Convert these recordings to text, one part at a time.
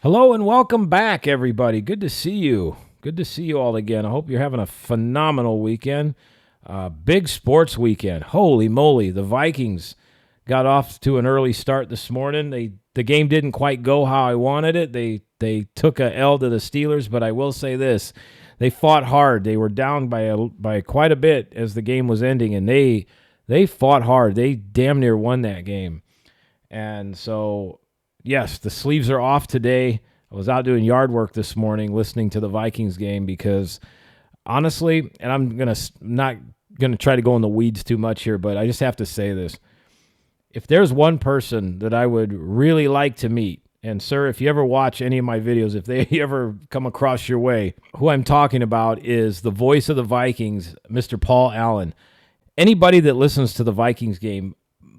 Hello and welcome back, everybody. Good to see you. Good to see you all again. I hope you're having a phenomenal weekend. Big sports weekend. Holy moly. The Vikings got off to an early start this morning. The game didn't quite go how I wanted it. They took a L to the Steelers, but I will say this. They fought hard. They were down by quite a bit as the game was ending, and they fought hard. They damn near won that game. And so yes, the sleeves are off today. I was out doing yard work this morning listening to the Vikings game because honestly, and I'm not going to try to go in the weeds too much here, but I just have to say this. If there's one person that I would really like to meet, and sir, if you ever watch any of my videos, if they ever come across your way, who I'm talking about is the voice of the Vikings, Mr. Paul Allen. Anybody that listens to the Vikings game,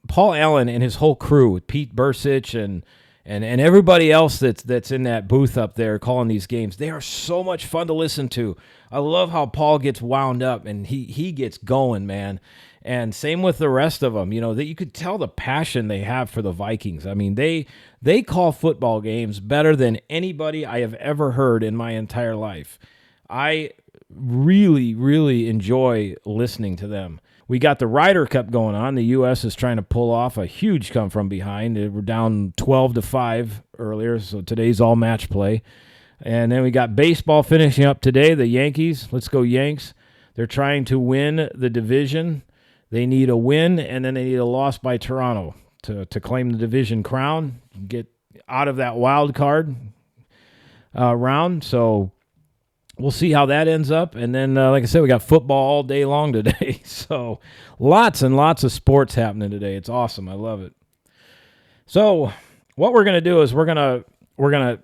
Paul Allen and his whole crew with Pete Bursich and everybody else that's in that booth up there calling these games, they are so much fun to listen to. I love how Paul gets wound up and he gets going, man. And same with the rest of them, that you could tell the passion they have for the Vikings. I mean, they call football games better than anybody I have ever heard in my entire life. I really, really enjoy listening to them. We got the Ryder Cup going on. The U.S. is trying to pull off a huge come from behind. They were down 12-5 earlier, so today's all match play. And then we got baseball finishing up today. The Yankees, let's go Yanks. They're trying to win the division. They need a win, and then they need a loss by Toronto to claim the division crown, get out of that wild card round. So we'll see how that ends up. And then, like I said, we got football all day long today. So lots and lots of sports happening today. It's awesome. I love it. So what we're going to do is we're going to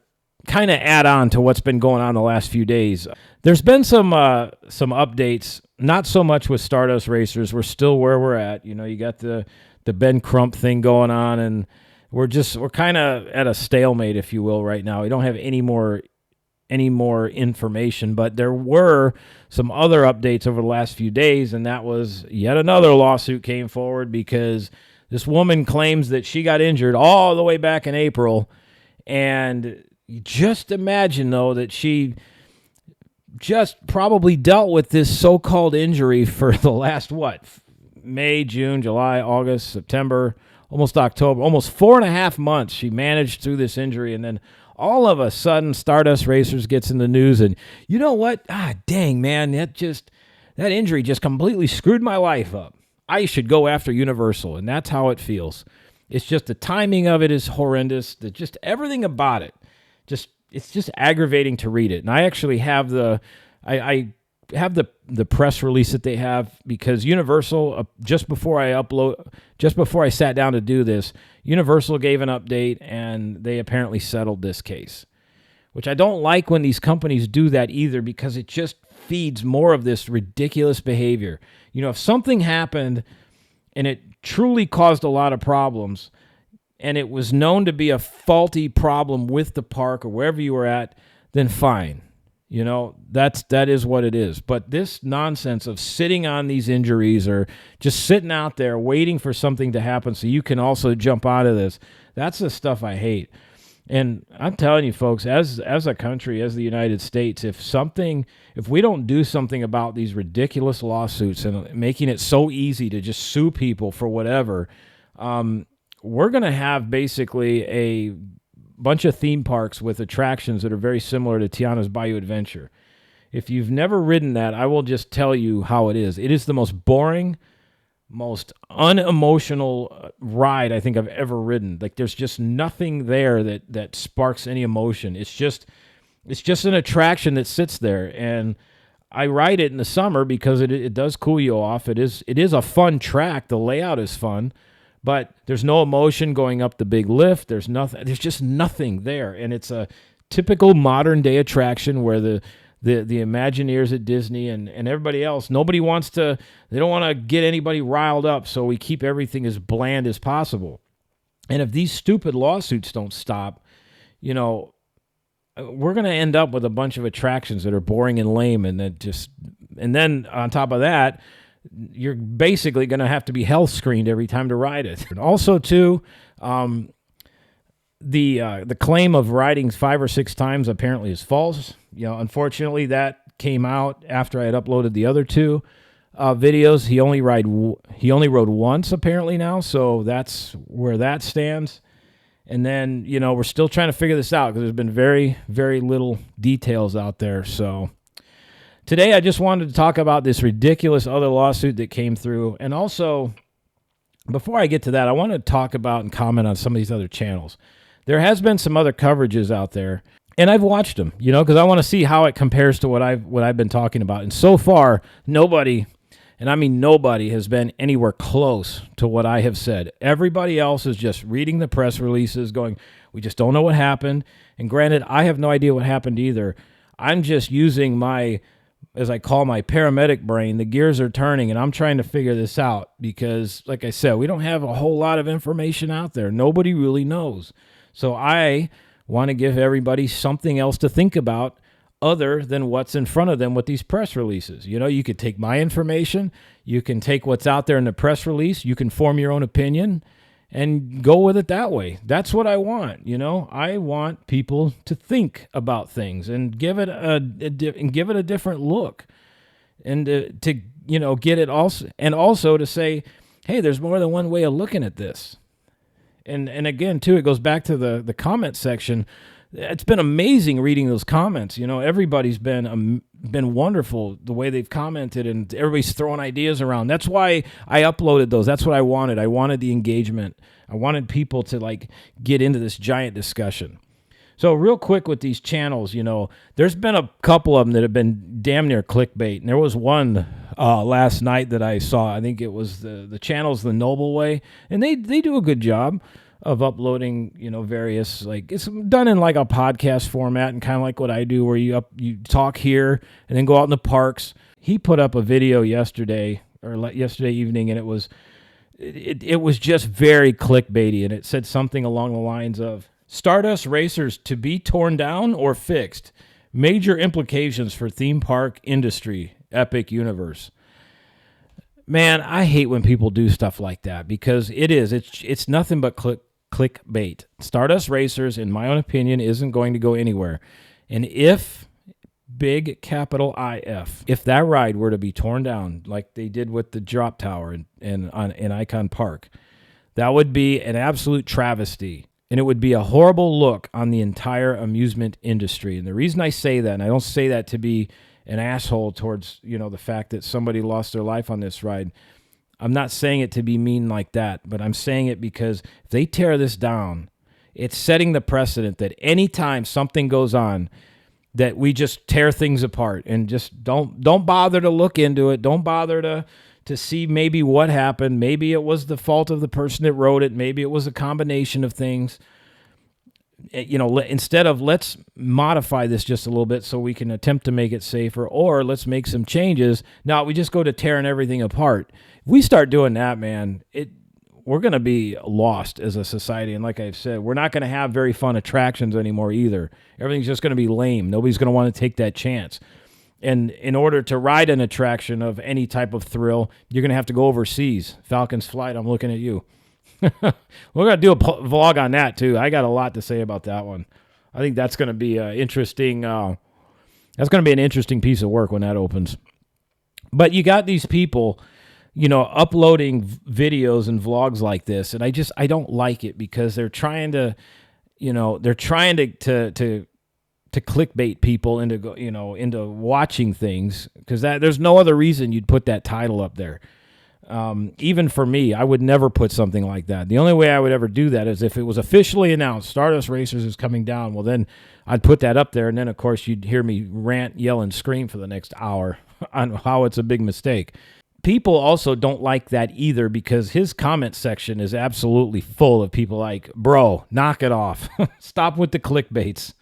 kind of add on to what's been going on the last few days. There's been some updates, not so much with Stardust Racers. We're still where we're at. You got the Ben Crump thing going on, and we're kind of at a stalemate, if you will, right now. We don't have any more information, but there were some other updates over the last few days, and that was yet another lawsuit came forward because this woman claims that she got injured all the way back in April, and just imagine, though, that she just probably dealt with this so-called injury for the last, May, June, July, August, September, almost October, almost 4.5 months she managed through this injury, and then all of a sudden, Stardust Racers gets in the news, and you know what? Dang, man, that injury just completely screwed my life up. I should go after Universal, and that's how it feels. It's just the timing of it is horrendous. Just everything about it, it's just aggravating to read it. And I actually have I have the press release that they have because Universal, just before I sat down to do this, Universal gave an update and they apparently settled this case, which I don't like when these companies do that either because it just feeds more of this ridiculous behavior. If something happened and it truly caused a lot of problems and it was known to be a faulty problem with the park or wherever you were at, then fine. That is what it is. But this nonsense of sitting on these injuries or just sitting out there waiting for something to happen so you can also jump out of this, that's the stuff I hate. And I'm telling you, folks, as a country, as the United States, if we don't do something about these ridiculous lawsuits and making it so easy to just sue people for whatever, we're going to have basically a bunch of theme parks with attractions that are very similar to Tiana's Bayou Adventure. If you've never ridden that, I will just tell you how it is. It is the most boring, most unemotional ride I think I've ever ridden. Like there's just nothing there that sparks any emotion. It's just an attraction that sits there, and I ride it in the summer because it does cool you off. It is a fun track. The layout is fun. But there's no emotion going up the big lift. There's just nothing there. And it's a typical modern day attraction where the Imagineers at Disney and everybody else, they don't want to get anybody riled up, so we keep everything as bland as possible. And if these stupid lawsuits don't stop, we're going to end up with a bunch of attractions that are boring and lame, and then on top of that, you're basically going to have to be health screened every time to ride it. And also, too, The claim of riding 5 or 6 times apparently is false. Unfortunately, that came out after I had uploaded the other 2 videos. He only rode once apparently now, so that's where that stands. And then, we're still trying to figure this out because there's been very, very little details out there. So today I just wanted to talk about this ridiculous other lawsuit that came through. And also, before I get to that, I want to talk about and comment on some of these other channels. There has been some other coverages out there, and I've watched them, because I want to see how it compares to what I've been talking about. And so far, nobody, and I mean nobody, has been anywhere close to what I have said. Everybody else is just reading the press releases going, we just don't know what happened. And granted, I have no idea what happened either. I'm just using my, as I call my paramedic brain. The gears are turning, and I'm trying to figure this out because, like I said, we don't have a whole lot of information out there. Nobody really knows. So I want to give everybody something else to think about other than what's in front of them with these press releases. You could take my information, you can take what's out there in the press release, you can form your own opinion and go with it that way. That's what I want. I want people to think about things and give it a different look, and to get it also, and also to say, hey, there's more than one way of looking at this. And again, too, it goes back to the comment section. It's been amazing reading those comments. Everybody's been wonderful the way they've commented, and everybody's throwing ideas around. That's why I uploaded those. That's what I wanted. I wanted the engagement. I wanted people to get into this giant discussion. So real quick with these channels, there's been a couple of them that have been damn near clickbait. And there was one last night that I saw. I think it was the channel's The Noble Way. And they do a good job of uploading, various, it's done in a podcast format, and kind of like what I do, where you talk here and then go out in the parks. He put up a video yesterday evening, and it was just very clickbaity, and it said something along the lines of, Stardust Racers to be torn down or fixed. Major implications for theme park industry, Epic Universe. Man, I hate when people do stuff like that, because it's nothing but clickbait. Stardust Racers, in my own opinion, isn't going to go anywhere. And if, big capital IF, if that ride were to be torn down like they did with the drop tower in Icon Park, that would be an absolute travesty. And it would be a horrible look on the entire amusement industry. And the reason I say that, and I don't say that to be an asshole towards, the fact that somebody lost their life on this ride. I'm not saying it to be mean like that, but I'm saying it because if they tear this down, it's setting the precedent that anytime something goes on, that we just tear things apart and just don't bother to look into it. Don't bother to see maybe what happened. Maybe it was the fault of the person that wrote it. Maybe it was a combination of things. Instead of, let's modify this just a little bit so we can attempt to make it safer, or let's make some changes. Now we just go to tearing everything apart. If we start doing that, man, we're going to be lost as a society. And like I've said, we're not going to have very fun attractions anymore either. Everything's just going to be lame. Nobody's going to want to take that chance. And in order to ride an attraction of any type of thrill, you're going to have to go overseas. Falcon's Flight, I'm looking at you. We're going to do a vlog on that, too. I got a lot to say about that one. I think that's going to be interesting. That's going to be an interesting piece of work when that opens. But you got these people, uploading videos and vlogs like this, and I don't like it, because they're trying to clickbait people into watching things, because there's no other reason you'd put that title up there. Even for me, I would never put something like that. The only way I would ever do that is if it was officially announced Stardust Racers is coming down. Well, then I'd put that up there, and then of course you'd hear me rant, yell, and scream for the next hour on how it's a big mistake. People also don't like that either, because his comment section is absolutely full of people like, bro, knock it off. Stop with the clickbaits.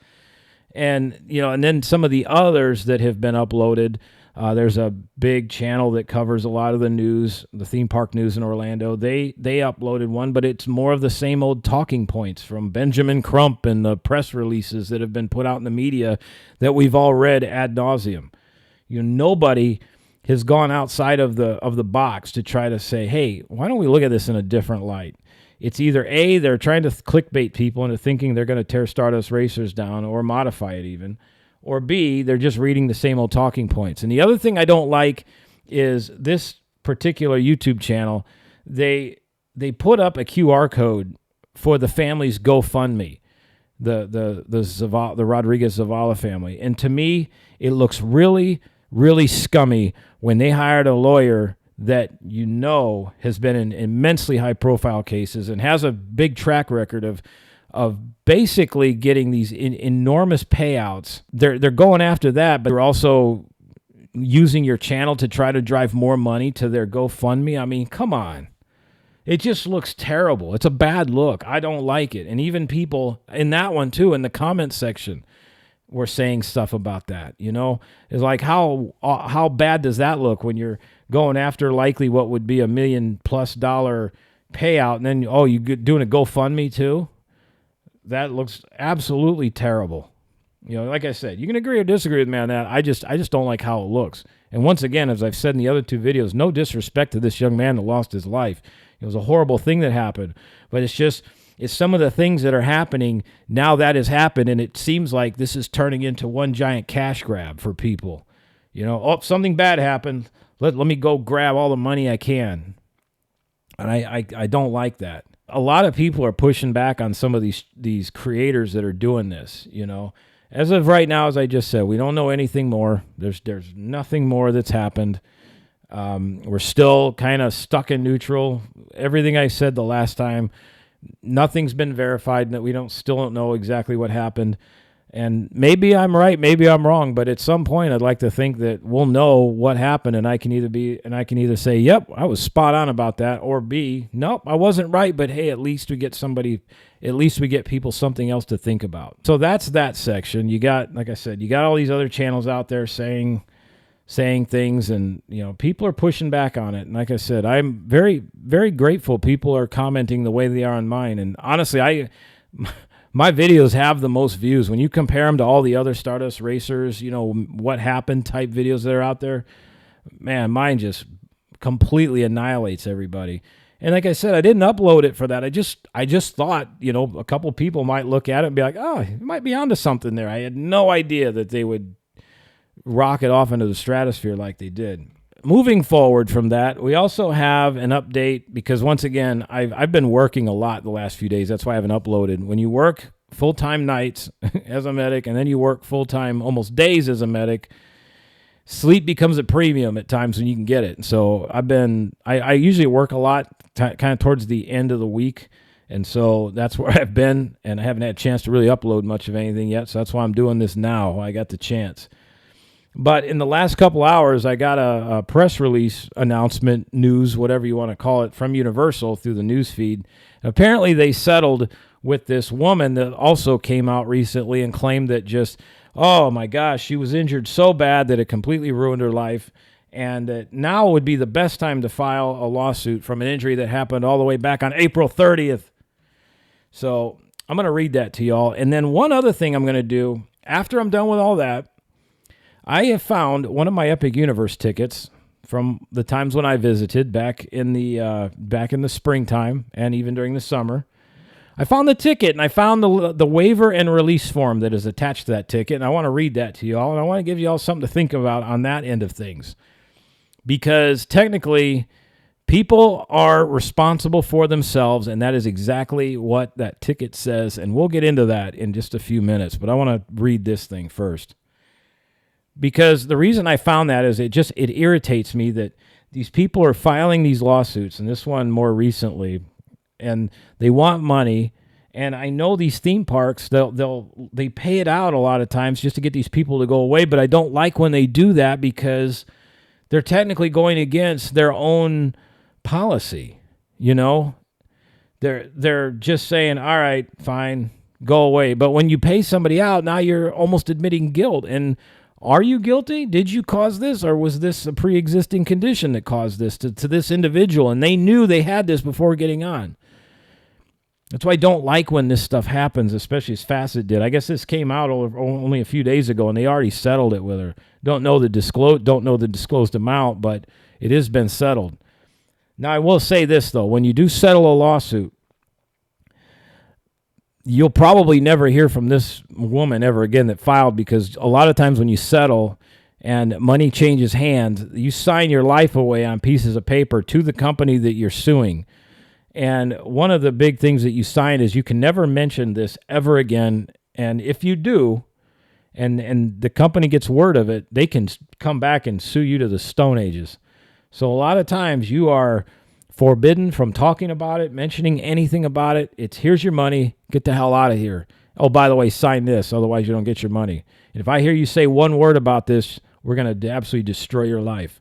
And, and then some of the others that have been uploaded, there's a big channel that covers a lot of the news, the theme park news in Orlando. They uploaded one, but it's more of the same old talking points from Benjamin Crump and the press releases that have been put out in the media that we've all read ad nauseum. Nobody has gone outside of the box to try to say, hey, why don't we look at this in a different light? it's either A, they're trying to clickbait people into thinking they're going to tear Stardust Racers down or modify it even, or B, they're just reading the same old talking points. And the other thing I don't like is this particular YouTube channel, they put up a QR code for the family's GoFundMe, the Rodriguez Zavala family. And to me, it looks really, really scummy when they hired a lawyer that has been in immensely high-profile cases and has a big track record of basically getting these enormous payouts. They're going after that, but they're also using your channel to try to drive more money to their GoFundMe. I mean, come on. It just looks terrible. It's a bad look. I don't like it. And even people in that one, too, in the comment section, were saying stuff about that. It's like, how bad does that look when you're going after likely what would be $1 million+ payout, and then, you doing a GoFundMe, too? That looks absolutely terrible. Like I said, you can agree or disagree with me on that. I just don't like how it looks. And once again, as I've said in the other two videos, no disrespect to this young man that lost his life. It was a horrible thing that happened. But it's some of the things that are happening now that has happened, and it seems like this is turning into one giant cash grab for people. Something bad happened. Let me go grab all the money I can. And I don't like that. A lot of people are pushing back on some of these creators that are doing this, As of right now, as I just said, we don't know anything more. There's nothing more that's happened. We're still kind of stuck in neutral. Everything I said the last time, nothing's been verified. That we still don't know exactly what happened. And maybe I'm right, maybe I'm wrong. But at some point, I'd like to think that we'll know what happened, and I can either say, "Yep, I was spot on about that," or B, "Nope, I wasn't right." But hey, at least we get people something else to think about. So that's that section. You got, like I said, all these other channels out there saying things, and people are pushing back on it. And like I said, I'm very, very grateful people are commenting the way they are on mine. And honestly, my videos have the most views when you compare them to all the other Stardust Racers, what happened type videos that are out there. Man, mine just completely annihilates everybody. And like I said, I didn't upload it for that. I just thought, a couple people might look at it and be like, "Oh, you might be onto something there." I had no idea that they would rocket off into the stratosphere like they did. Moving forward from that, we also have an update because, once again, I've been working a lot the last few days. That's why I haven't uploaded. When you work full-time nights as a medic and then you work full-time almost days as a medic, sleep becomes a premium at times when you can get it. And so I usually work a lot kind of towards the end of the week. And so that's where I've been, and I haven't had a chance to really upload much of anything yet. So that's why I'm doing this now. I got the chance. But in the last couple hours, I got a press release announcement, news, whatever you want to call it, from Universal through the news feed. Apparently, they settled with this woman that also came out recently and claimed that oh my gosh, she was injured so bad that it completely ruined her life, and that now would be the best time to file a lawsuit from an injury that happened all the way back on April 30th. So I'm going to read that to y'all. And then one other thing I'm going to do, after I'm done with all that, I have found one of my Epic Universe tickets from the times when I visited back in the springtime and even during the summer. I found the ticket, and I found the waiver and release form that is attached to that ticket, and I want to read that to you all, and I want to give you all something to think about on that end of things. Because technically, people are responsible for themselves, and that is exactly what that ticket says, and we'll get into that in just a few minutes, but I want to read this thing first. Because the reason I found that is it irritates me that these people are filing these lawsuits, and this one more recently, and they want money. And I know these theme parks, they pay it out a lot of times just to get these people to go away, but I don't like when they do that because they're technically going against their own policy. They're just saying, "All right, fine, go away." But when you pay somebody out, now you're almost admitting guilt. And are you guilty? Did you cause this? Or was this a pre-existing condition that caused this to this individual? And they knew they had this before getting on. That's why I don't like when this stuff happens, especially as fast as it did. I guess this came out only a few days ago, and they already settled it with her. Don't know the disclosed amount, but it has been settled. Now, I will say this, though. When you do settle a lawsuit, you'll probably never hear from this woman ever again that filed, because a lot of times when you settle and money changes hands, you sign your life away on pieces of paper to the company that you're suing. And one of the big things that you sign is you can never mention this ever again. And if you do, and the company gets word of it, they can come back and sue you to the Stone Ages. So a lot of times you are forbidden from talking about it, mentioning anything about it. It's here's your money, get the hell out of here. Oh, by the way, sign this, otherwise you don't get your money. And if I hear you say one word about this, we're going to absolutely destroy your life.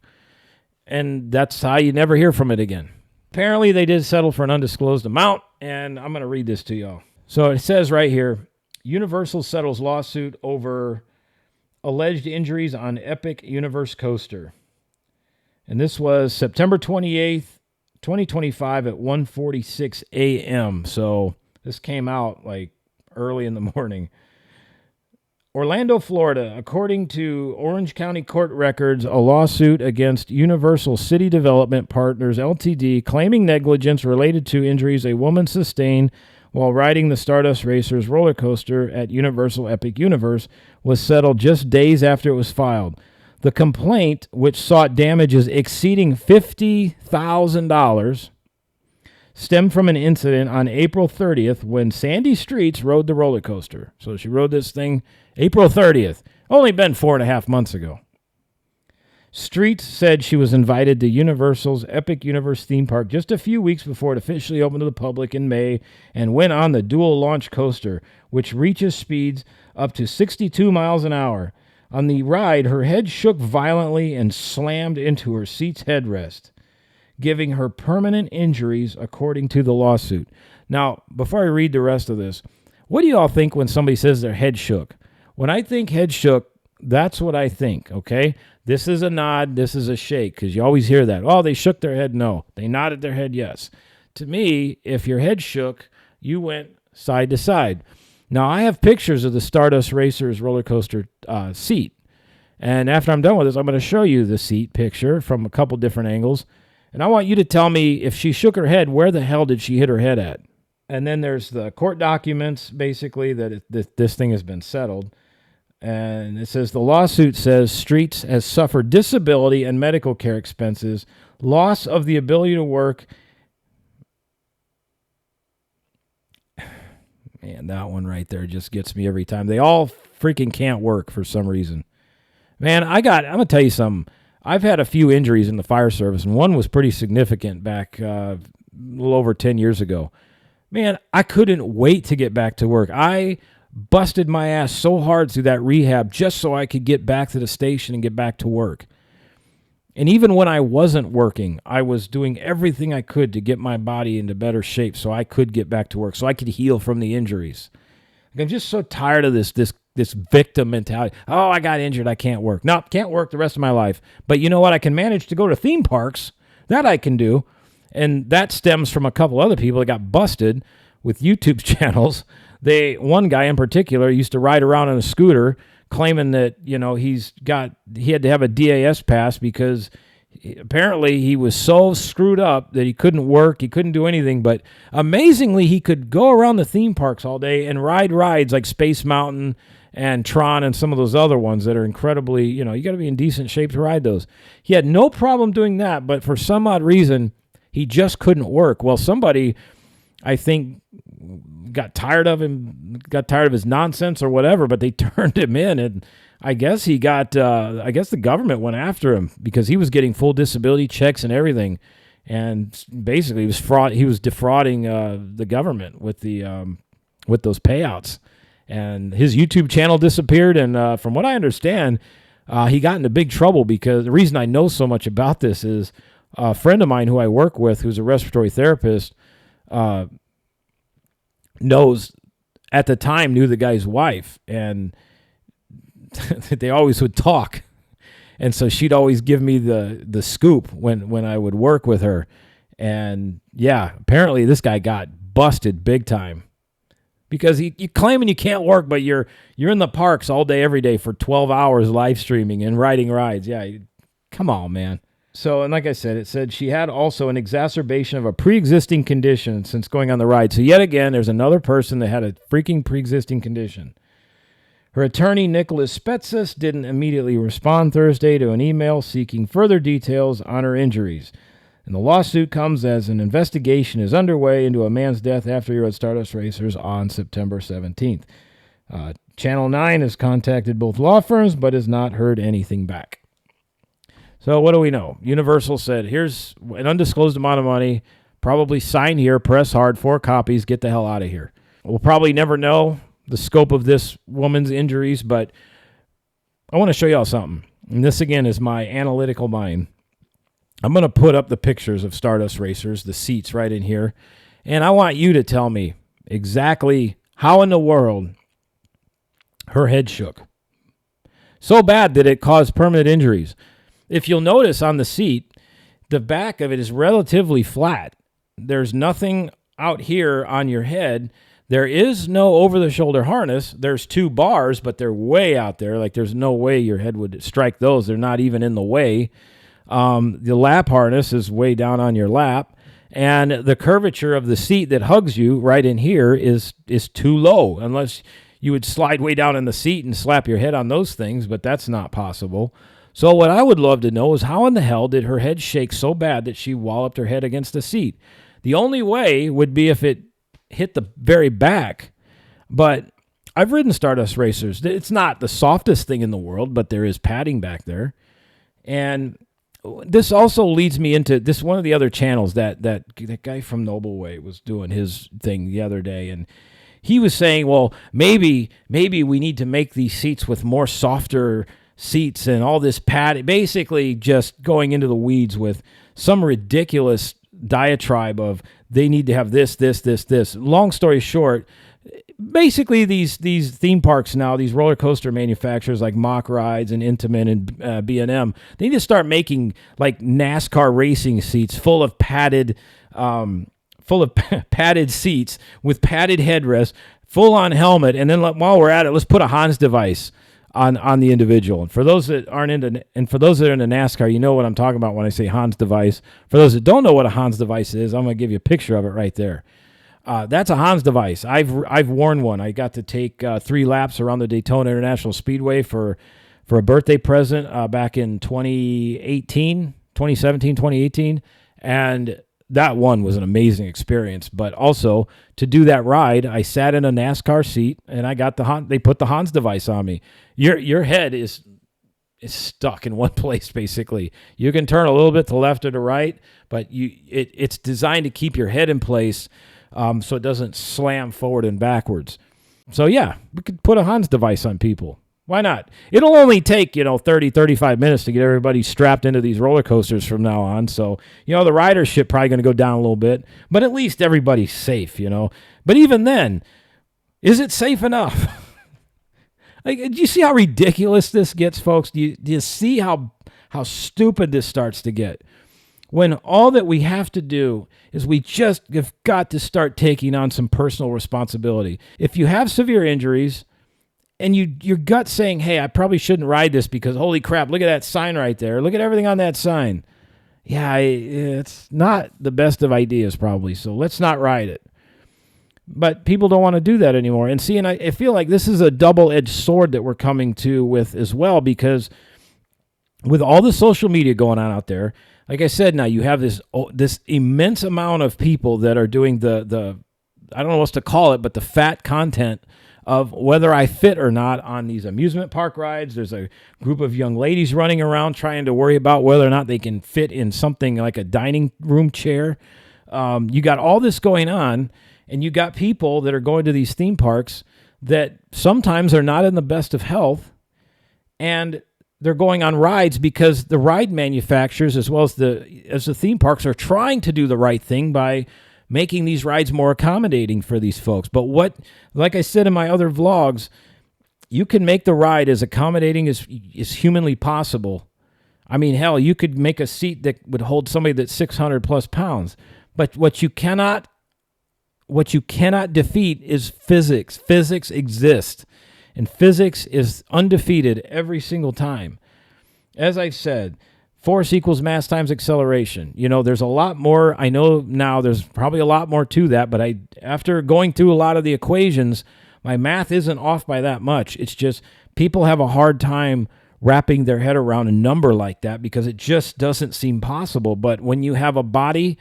And that's how you never hear from it again. Apparently they did settle for an undisclosed amount, and I'm going to read this to y'all. So it says right here, Universal settles lawsuit over alleged injuries on Epic Universe coaster. And this was September 28th, 2025 at 1:46 a.m. So this came out like early in the morning. Orlando, Florida. According to Orange County court records, a lawsuit against Universal City Development Partners, Ltd., claiming negligence related to injuries a woman sustained while riding the Stardust Racers roller coaster at Universal Epic Universe, was settled just days after it was filed. The complaint, which sought damages exceeding $50,000, stemmed from an incident on April 30th when Sandy Streets rode the roller coaster. So she rode this thing April 30th, only been 4.5 months ago. Streets said she was invited to Universal's Epic Universe theme park just a few weeks before it officially opened to the public in May, and went on the dual launch coaster, which reaches speeds up to 62 miles an hour. On the ride, her head shook violently and slammed into her seat's headrest, giving her permanent injuries, according to the lawsuit. Now, before I read the rest of this, what do you all think when somebody says their head shook? When I think head shook, that's what I think, okay? This is a nod, this is a shake, because you always hear that. Oh, they shook their head, no. They nodded their head, yes. To me, if your head shook, you went side to side. Now, I have pictures of the Stardust Racers roller coaster seat. And after I'm done with this, I'm going to show you the seat picture from a couple different angles. And I want you to tell me, if she shook her head, where the hell did she hit her head at? And then there's the court documents, basically, that this thing has been settled. And it says, the lawsuit says Streets has suffered disability and medical care expenses, loss of the ability to work. Man, that one right there just gets me every time. They all freaking can't work for some reason. Man, I'm going to tell you something. I've had a few injuries in the fire service, and one was pretty significant back a little over 10 years ago. Man, I couldn't wait to get back to work. I busted my ass so hard through that rehab just so I could get back to the station and get back to work. And even when I wasn't working, I was doing everything I could to get my body into better shape so I could get back to work, so I could heal from the injuries. I'm just so tired of this victim mentality. Oh, I got injured, I can't work. No, can't work the rest of my life. But you know what? I can manage to go to theme parks. That I can do. And that stems from a couple other people that got busted with YouTube channels. One guy in particular used to ride around on a scooter claiming that, he had to have a DAS pass because apparently he was so screwed up that he couldn't work, he couldn't do anything, but amazingly he could go around the theme parks all day and ride rides like Space Mountain and Tron and some of those other ones that are incredibly, you got to be in decent shape to ride those. He had no problem doing that, but for some odd reason, he just couldn't work. Well, somebody, I think, got tired of him, got tired of his nonsense or whatever, but they turned him in, and I guess he got, I guess the government went after him because he was getting full disability checks and everything, and basically he was defrauding the government with those payouts, and his YouTube channel disappeared, and from what I understand, he got into big trouble because the reason I know so much about this is a friend of mine who I work with, who's a respiratory therapist, knew the guy's wife, and they always would talk, and so she'd always give me the scoop when I would work with her. And yeah, apparently this guy got busted big time because you claiming you can't work, but you're in the parks all day every day for 12 hours live streaming and riding rides. Yeah, come on, man. So, and like I said, it said she had also an exacerbation of a pre-existing condition since going on the ride. So yet again, there's another person that had a freaking pre-existing condition. Her attorney, Nicholas Spetsis, didn't immediately respond Thursday to an email seeking further details on her injuries. And the lawsuit comes as an investigation is underway into a man's death after he rode Stardust Racers on September 17th. Channel 9 has contacted both law firms but has not heard anything back. So what do we know? Universal said, here's an undisclosed amount of money, probably sign here, press hard, 4 copies, get the hell out of here. We'll probably never know the scope of this woman's injuries, but I want to show y'all something. And this, again, is my analytical mind. I'm going to put up the pictures of Stardust Racers, the seats right in here, and I want you to tell me exactly how in the world her head shook. So bad that it caused permanent injuries. If you'll notice on the seat, the back of it is relatively flat. There's nothing out here on your head. There is no over-the-shoulder harness. There's 2 bars, but they're way out there. Like, there's no way your head would strike those. They're not even in the way. The lap harness is way down on your lap. And the curvature of the seat that hugs you right in here is too low, unless you would slide way down in the seat and slap your head on those things, but that's not possible. So what I would love to know is how in the hell did her head shake so bad that she walloped her head against the seat? The only way would be if it hit the very back. But I've ridden Stardust Racers. It's not the softest thing in the world, but there is padding back there. And this also leads me into this one of the other channels that guy from Noble Way was doing his thing the other day, and he was saying, well, maybe we need to make these seats with more softer seats and all this pad, basically just going into the weeds with some ridiculous diatribe of they need to have this. Long story short, basically these theme parks now, these roller coaster manufacturers like Mock Rides and Intamin and B&M, they need to start making like NASCAR racing seats full of padded seats with padded headrests, full on helmet, and then while we're at it, let's put a Hans device on the individual. And for those that aren't into, and for those that are into NASCAR, you know what I'm talking about when I say Hans device. For those that don't know what a Hans device is, I'm going to give you a picture of it right there. That's a Hans device. I've worn one. I got to take 3 laps around the Daytona International Speedway for a birthday present back in 2017, 2018, and that one was an amazing experience. But also to do that ride, I sat in a NASCAR seat and I got they put the Hans device on me. Your head is stuck in one place basically. You can turn a little bit to left or to right, but it's designed to keep your head in place so it doesn't slam forward and backwards. So yeah, we could put a Hans device on people. Why not? It'll only take, 30, 35 minutes to get everybody strapped into these roller coasters from now on. So, the ridership probably going to go down a little bit, but at least everybody's safe, But even then, is it safe enough? Like, do you see how ridiculous this gets, folks? Do you see how stupid this starts to get? When all that we have to do is we just have got to start taking on some personal responsibility. If you have severe injuries, and your gut saying, hey, I probably shouldn't ride this because, holy crap, look at that sign right there. Look at everything on that sign. Yeah, it's not the best of ideas probably, so let's not ride it. But people don't want to do that anymore. And see, and I feel like this is a double-edged sword that we're coming to with as well, because with all the social media going on out there, like I said, now you have this immense amount of people that are doing the I don't know what to call it, but the fat content of whether I fit or not on these amusement park rides. There's a group of young ladies running around trying to worry about whether or not they can fit in something like a dining room chair. You got all this going on, and you got people that are going to these theme parks that sometimes are not in the best of health, and they're going on rides because the ride manufacturers as well as the theme parks are trying to do the right thing by making these rides more accommodating for these folks. But like I said in my other vlogs, you can make the ride as accommodating as humanly possible. I mean, hell, you could make a seat that would hold somebody that's 600 plus pounds. But what you cannot defeat is physics. Physics exists, and physics is undefeated every single time. As I've said, Force equals mass times acceleration. There's a lot more. I know now there's probably a lot more to that, but after going through a lot of the equations, my math isn't off by that much. It's just people have a hard time wrapping their head around a number like that because it just doesn't seem possible. But when you have a body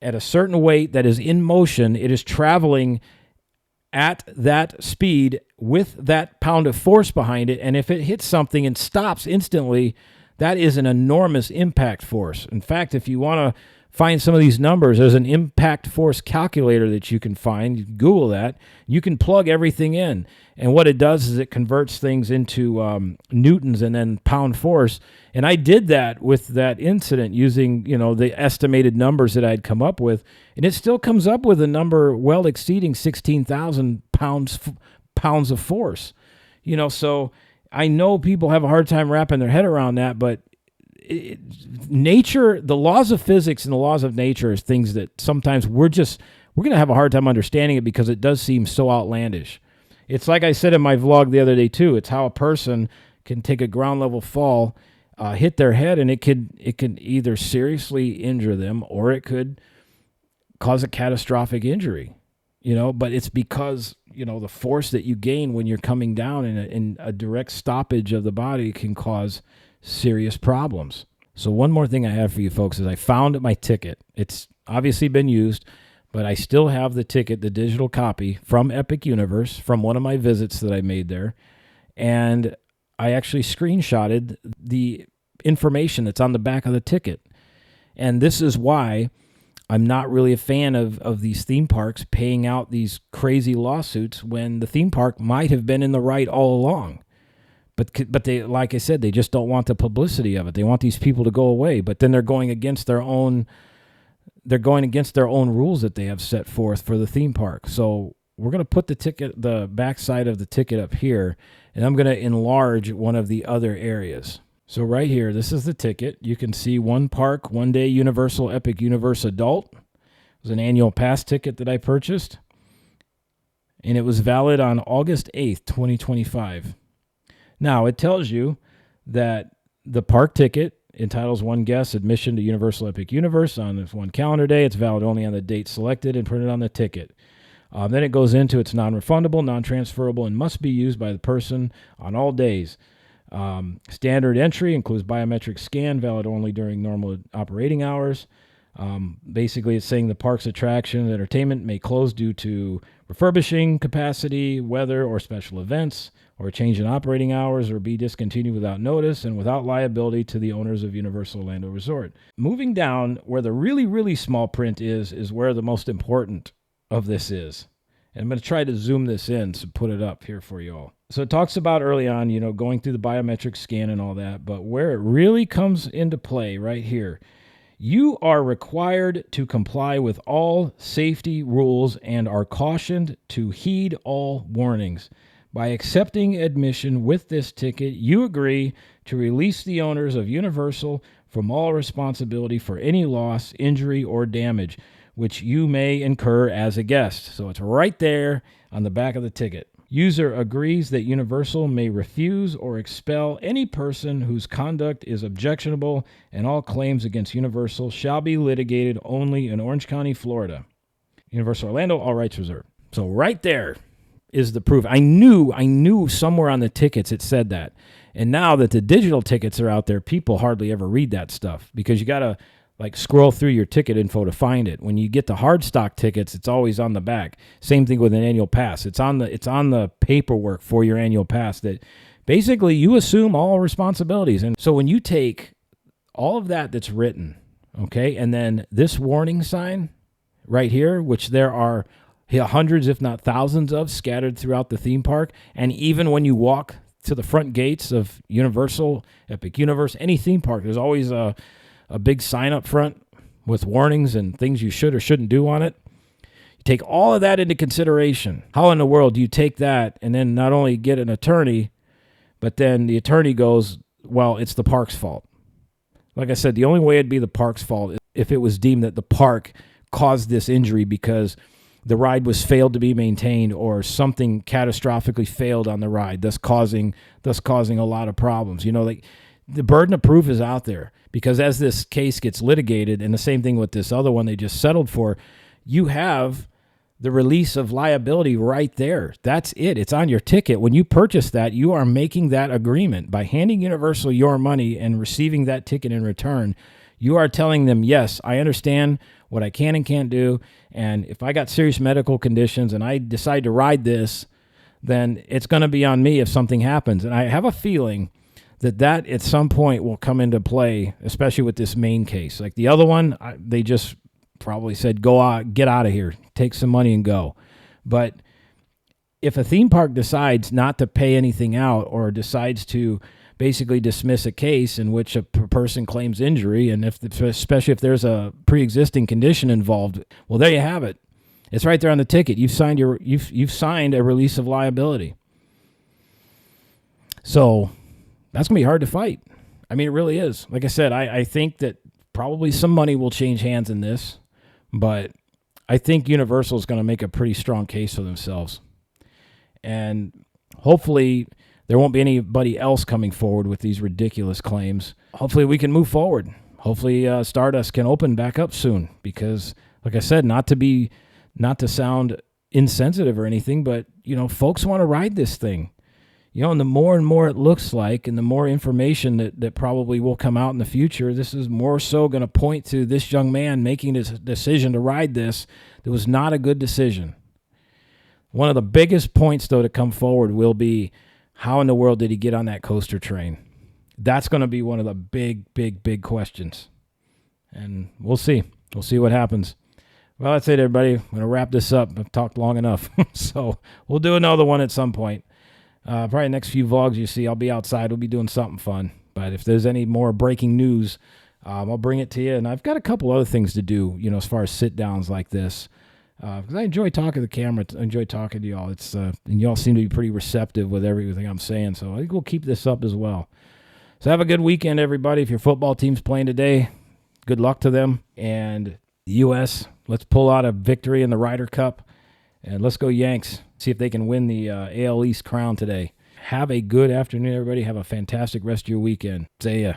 at a certain weight that is in motion, it is traveling at that speed with that pound of force behind it. And if it hits something and stops instantly, that is an enormous impact force. In fact, if you want to find some of these numbers, there's an impact force calculator that you can find. You can Google that. You can plug everything in. And what it does is it converts things into newtons and then pound force. And I did that with that incident using, the estimated numbers that I'd come up with. And it still comes up with a number well exceeding 16,000 pounds of force. So I know people have a hard time wrapping their head around that, but nature, the laws of physics and the laws of nature is things that sometimes we're going to have a hard time understanding it because it does seem so outlandish. It's like I said in my vlog the other day too. It's how a person can take a ground level fall, hit their head, and it can either seriously injure them or it could cause a catastrophic injury. But it's because the force that you gain when you're coming down in a direct stoppage of the body can cause serious problems. So one more thing I have for you folks is I found my ticket. It's obviously been used, but I still have the ticket, the digital copy from Epic Universe from one of my visits that I made there. And I actually screenshotted the information that's on the back of the ticket. And this is why I'm not really a fan of these theme parks paying out these crazy lawsuits when the theme park might have been in the right all along. But they, like I said, they just don't want the publicity of it. They want these people to go away. But then they're going against their own rules that they have set forth for the theme park. So we're going to put the backside of the ticket up here, and I'm going to enlarge one of the other areas. So right here, this is the ticket. You can see one park, 1 day Universal Epic Universe Adult. It was an annual pass ticket that I purchased, and it was valid on August 8th, 2025. Now, it tells you that the park ticket entitles one guest admission to Universal Epic Universe on this one calendar day. It's valid only on the date selected and printed on the ticket. Then it goes into it's non-refundable, non-transferable, and must be used by the person on all days. Standard entry includes biometric scan, valid only during normal operating hours. Basically, it's saying the park's attraction and entertainment may close due to refurbishing capacity, weather, or special events, or a change in operating hours, or be discontinued without notice and without liability to the owners of Universal Orlando Resort. Moving down, where the really, really small print is where the most important of this is. And I'm going to try to zoom this in to put it up here for you all. So it talks about early on, going through the biometric scan and all that, but where it really comes into play right here, you are required to comply with all safety rules and are cautioned to heed all warnings. By accepting admission with this ticket, you agree to release the owners of Universal from all responsibility for any loss, injury, or damage which you may incur as a guest. So it's right there on the back of the ticket. User agrees that Universal may refuse or expel any person whose conduct is objectionable, and all claims against Universal shall be litigated only in Orange County, Florida. Universal Orlando, all rights reserved. So right there is the proof. I knew somewhere on the tickets it said that. And now that the digital tickets are out there, people hardly ever read that stuff because you got to scroll through your ticket info to find it. When you get the hard stock tickets, it's always on the back. Same thing with an annual pass. It's on the paperwork for your annual pass that basically you assume all responsibilities. And so when you take all of that's written, okay, and then this warning sign right here, which there are hundreds, if not thousands of scattered throughout the theme park, and even when you walk to the front gates of Universal, Epic Universe, any theme park, there's always a big sign up front with warnings and things you should or shouldn't do on it. You take all of that into consideration. How in the world do you take that and then not only get an attorney, but then the attorney goes, well, it's the park's fault? Like I said, the only way it'd be the park's fault is if it was deemed that the park caused this injury because the ride was failed to be maintained or something catastrophically failed on the ride, thus causing a lot of problems. the burden of proof is out there, because as this case gets litigated, and the same thing with this other one they just settled for, you have the release of liability right there. That's it. It's on your ticket. When you purchase that, you are making that agreement. By handing Universal your money and receiving that ticket in return, you are telling them, yes, I understand what I can and can't do, and if I got serious medical conditions and I decide to ride this, then it's going to be on me if something happens. And I have a feeling that at some point will come into play, especially with this main case. Like the other one, they just probably said, go out, get out of here, take some money and go. But if a theme park decides not to pay anything out, or decides to basically dismiss a case in which a person claims injury, and especially if there's a pre-existing condition involved, well, there you have it. It's right there on the ticket. You've signed a release of liability. So that's going to be hard to fight. I mean, it really is. Like I said, I think that probably some money will change hands in this, but I think Universal is going to make a pretty strong case for themselves. And hopefully there won't be anybody else coming forward with these ridiculous claims. Hopefully we can move forward. Hopefully Stardust can open back up soon, because, like I said, not to sound insensitive or anything, but, folks want to ride this thing. And the more and more it looks like, and the more information that probably will come out in the future, this is more so going to point to this young man making this decision to ride this. That was not a good decision. One of the biggest points, though, to come forward will be, how in the world did he get on that coaster train? That's going to be one of the big, big, big questions. And we'll see. We'll see what happens. Well, that's it, everybody. I'm going to wrap this up. I've talked long enough. So we'll do another one at some point. Probably next few vlogs you see, I'll be outside. We'll be doing something fun. But if there's any more breaking news, I'll bring it to you. And I've got a couple other things to do, as far as sit-downs like this. Because I enjoy talking to the camera. I enjoy talking to y'all. And y'all seem to be pretty receptive with everything I'm saying. So I think we'll keep this up as well. So have a good weekend, everybody. If your football team's playing today, good luck to them. And the U.S., let's pull out a victory in the Ryder Cup. And let's go Yanks. See if they can win the AL East crown today. Have a good afternoon, everybody. Have a fantastic rest of your weekend. See ya.